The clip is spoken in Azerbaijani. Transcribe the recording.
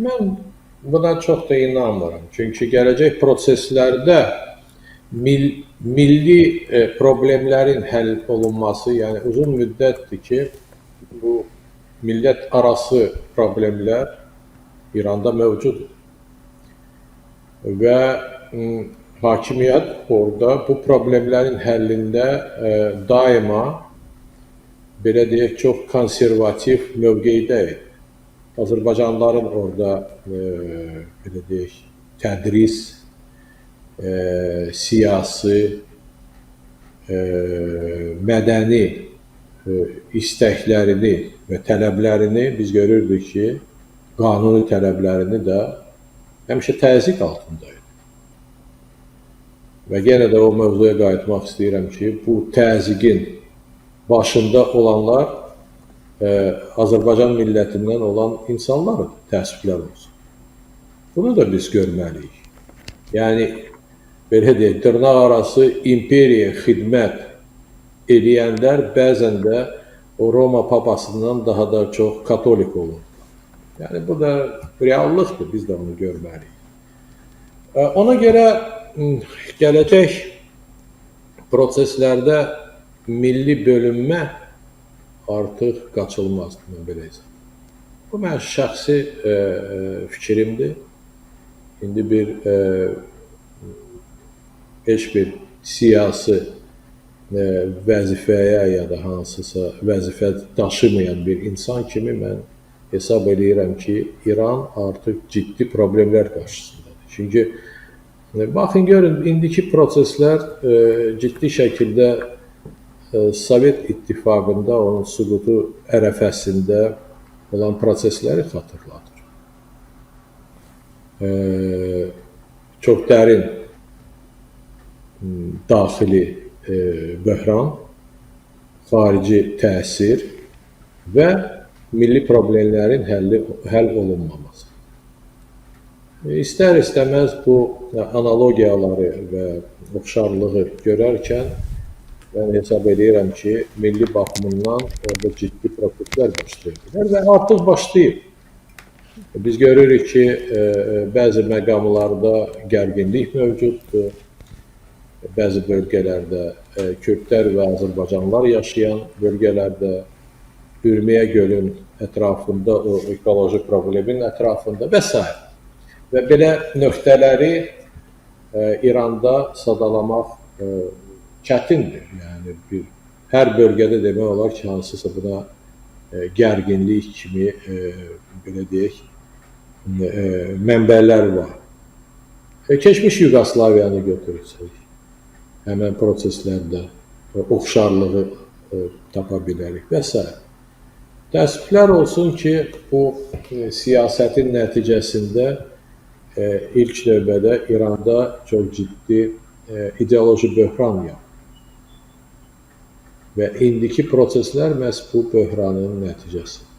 Mən buna çox da inanmıram. Çünki gələcək proseslərdə milli problemlərin həll olunması, yəni uzun müddətdir ki, bu millət arası problemlər İranda mövcuddur. Və hakimiyyət orada bu problemlərin həllində daima, belə deyək, çox konservativ mövqeydə idi. Azərbaycanlıların orada, belə deyək, tədris, siyasi, mədəni istəklərini və tələblərini biz görürdük ki, qanuni tələblərini də həmişə təzyiq altında idi. Və yenə də o mövzuya qayıtmaq istəyirəm ki, bu təzyiqin başında olanlar Azərbaycan millətindən olan insanlardır, təəssüflər olsun. Bunu da biz görməliyik. Yəni, belə deyək, dırnaq arası imperiyaya xidmət eləyənlər bəzən də o Roma papasından daha da çox katolik olur. Yəni, bu da reallıqdır, biz də onu görməliyik. Ona görə gələcək proseslərdə milli bölünmə artıq qaçılmazdır, mən belə hesab. Bu, mənim şəxsi fikrimdir. İndi heç bir siyasi vəzifəyə ya da hansısa vəzifə daşımayan bir insan kimi mən hesab edirəm ki, İran artıq ciddi problemlər qarşısındadır. Çünki, baxın, görün, indiki proseslər ciddi şəkildə Sovet İttifaqında, onun süqutu ərəfəsində olan prosesləri xatırladır. Çox dərin daxili böhran, xarici təsir və milli problemlərin həll olunmaması. İstər-istəməz bu analogiyaları və oxşarlığı görərkən mən hesab edirəm ki, milli baxımından orada ciddi proseslər başlayır və artıq başlayıb. Biz görürük ki, bəzi məqamlarda gərginlik mövcuddur, bəzi bölgələrdə Kürdlər və Azərbaycanlılar yaşayan bölgələrdə, Ürmiyə gölün ətrafında, o ekoloji problemin ətrafında və s. Və belə nöqtələri İranda sadalamaq çətindir. Yəni, hər bölgədə demək olar ki, hansısa buna gərginlik kimi, belə deyək, mənbələr var. Keçmiş Yugoslaviyanı götürürsək, həmən proseslərdə oxşarlığı tapa bilərik və s. Təəssüflər olsun ki, bu siyasətin nəticəsində ilk növbədə İranda çox ciddi ideoloji böhran yaranır. Və indiki proseslər məhz bu böhranın nəticəsidir.